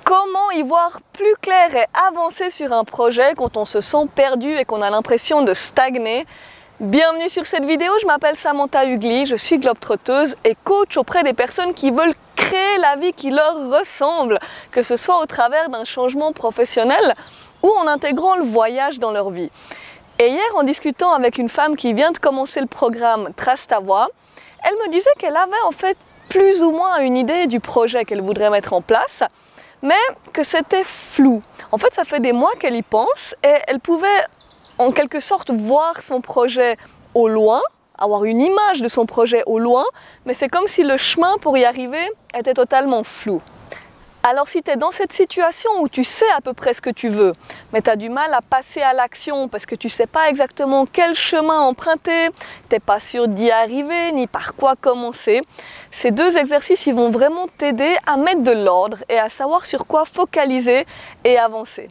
Comment y voir plus clair et avancer sur un projet quand on se sent perdu et qu'on a l'impression de stagner? Bienvenue sur cette vidéo, je m'appelle Samantha Hugli, je suis globe-trotteuse et coach auprès des personnes qui veulent créer la vie qui leur ressemble, que ce soit au travers d'un changement professionnel ou en intégrant le voyage dans leur vie. Et hier, en discutant avec une femme qui vient de commencer le programme Trace ta voie, elle me disait qu'elle avait en fait plus ou moins une idée du projet qu'elle voudrait mettre en place, mais que c'était flou. En fait, ça fait des mois qu'elle y pense et elle pouvait en quelque sorte voir son projet au loin, avoir une image de son projet au loin, mais c'est comme si le chemin pour y arriver était totalement flou. Alors si tu es dans cette situation où tu sais à peu près ce que tu veux, mais tu as du mal à passer à l'action parce que tu ne sais pas exactement quel chemin emprunter, tu n'es pas sûr d'y arriver ni par quoi commencer, ces deux exercices ils vont vraiment t'aider à mettre de l'ordre et à savoir sur quoi focaliser et avancer.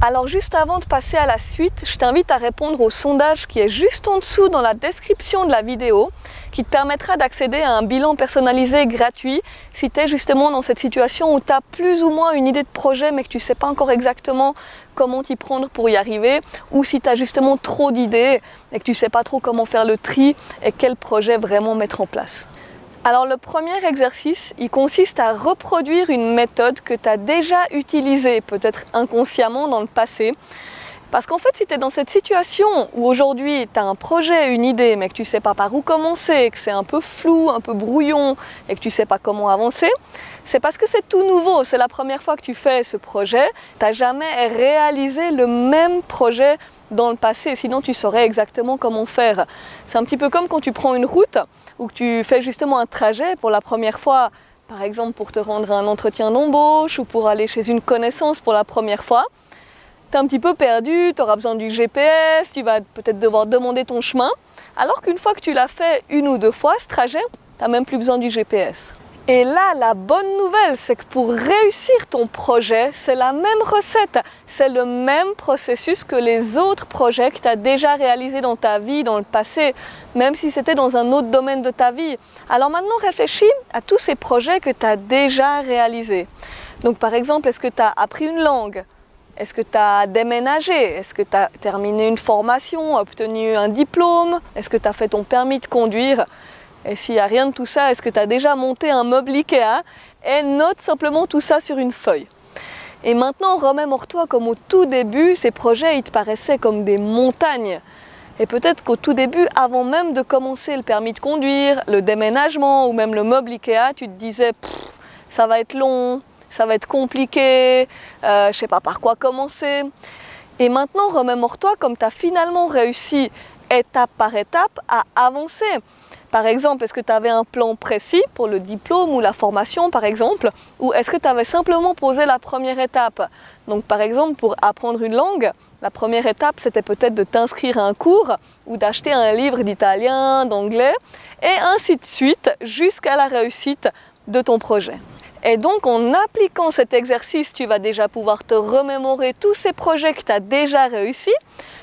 Alors juste avant de passer à la suite, je t'invite à répondre au sondage qui est juste en dessous dans la description de la vidéo, qui te permettra d'accéder à un bilan personnalisé gratuit si tu es justement dans cette situation où tu as plus ou moins une idée de projet mais que tu ne sais pas encore exactement comment t'y prendre pour y arriver, ou si tu as justement trop d'idées et que tu ne sais pas trop comment faire le tri et quel projet vraiment mettre en place. Alors le premier exercice, il consiste à reproduire une méthode que tu as déjà utilisée, peut-être inconsciemment dans le passé. Parce qu'en fait, si tu es dans cette situation où aujourd'hui tu as un projet, une idée, mais que tu ne sais pas par où commencer, que c'est un peu flou, un peu brouillon et que tu ne sais pas comment avancer, c'est parce que c'est tout nouveau, c'est la première fois que tu fais ce projet, tu n'as jamais réalisé le même projet dans le passé, sinon tu saurais exactement comment faire. C'est un petit peu comme quand tu prends une route ou que tu fais justement un trajet pour la première fois, par exemple pour te rendre à un entretien d'embauche ou pour aller chez une connaissance pour la première fois. Tu es un petit peu perdu, tu auras besoin du GPS, tu vas peut-être devoir demander ton chemin, alors qu'une fois que tu l'as fait une ou deux fois, ce trajet, tu n'as même plus besoin du GPS. Et là, la bonne nouvelle, c'est que pour réussir ton projet, c'est la même recette, c'est le même processus que les autres projets que tu as déjà réalisés dans ta vie, dans le passé, même si c'était dans un autre domaine de ta vie. Alors maintenant, réfléchis à tous ces projets que tu as déjà réalisés. Donc par exemple, est-ce que tu as appris une langue ? Est-ce que tu as déménagé? Est-ce que tu as terminé une formation, obtenu un diplôme? Est-ce que tu as fait ton permis de conduire? Et s'il n'y a rien de tout ça, est-ce que tu as déjà monté un meuble Ikea? Et note simplement tout ça sur une feuille. Et maintenant, remémore-toi comme au tout début, ces projets, ils te paraissaient comme des montagnes. Et peut-être qu'au tout début, avant même de commencer le permis de conduire, le déménagement ou même le meuble Ikea, tu te disais « ça va être long, ça va être compliqué, je ne sais pas par quoi commencer ». Et maintenant, remémore-toi comme tu as finalement réussi étape par étape à avancer. Par exemple, est-ce que tu avais un plan précis pour le diplôme ou la formation par exemple, ou est-ce que tu avais simplement posé la première étape? Donc par exemple, pour apprendre une langue, la première étape c'était peut-être de t'inscrire à un cours ou d'acheter un livre d'italien, d'anglais, et ainsi de suite jusqu'à la réussite de ton projet. Et donc en appliquant cet exercice, tu vas déjà pouvoir te remémorer tous ces projets que tu as déjà réussis.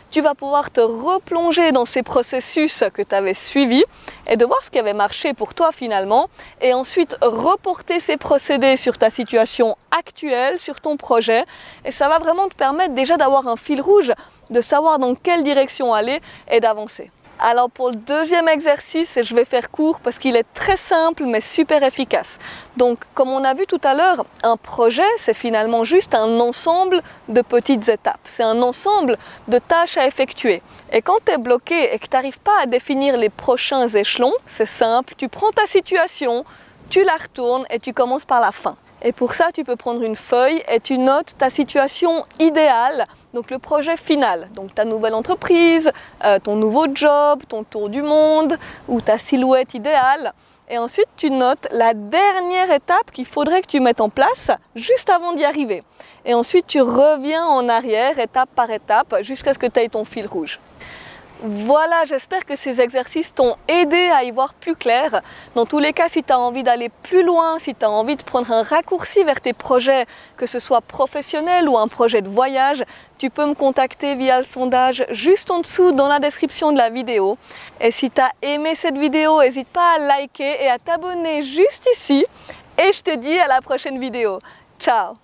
Tu vas pouvoir te replonger dans ces processus que tu avais suivis et de voir ce qui avait marché pour toi finalement, et ensuite reporter ces procédés sur ta situation actuelle, sur ton projet, et ça va vraiment te permettre déjà d'avoir un fil rouge, de savoir dans quelle direction aller et d'avancer. Alors pour le deuxième exercice, je vais faire court parce qu'il est très simple mais super efficace. Donc comme on a vu tout à l'heure, un projet c'est finalement juste un ensemble de petites étapes. C'est un ensemble de tâches à effectuer. Et quand tu es bloqué et que tu n'arrives pas à définir les prochains échelons, c'est simple, tu prends ta situation, tu la retournes et tu commences par la fin. Et pour ça, tu peux prendre une feuille et tu notes ta situation idéale, donc le projet final, donc ta nouvelle entreprise, ton nouveau job, ton tour du monde ou ta silhouette idéale. Et ensuite, tu notes la dernière étape qu'il faudrait que tu mettes en place juste avant d'y arriver. Et ensuite, tu reviens en arrière, étape par étape, jusqu'à ce que tu aies ton fil rouge. Voilà, j'espère que ces exercices t'ont aidé à y voir plus clair. Dans tous les cas, si tu as envie d'aller plus loin, si tu as envie de prendre un raccourci vers tes projets, que ce soit professionnel ou un projet de voyage, tu peux me contacter via le sondage juste en dessous dans la description de la vidéo. Et si tu as aimé cette vidéo, n'hésite pas à liker et à t'abonner juste ici. Et je te dis à la prochaine vidéo. Ciao!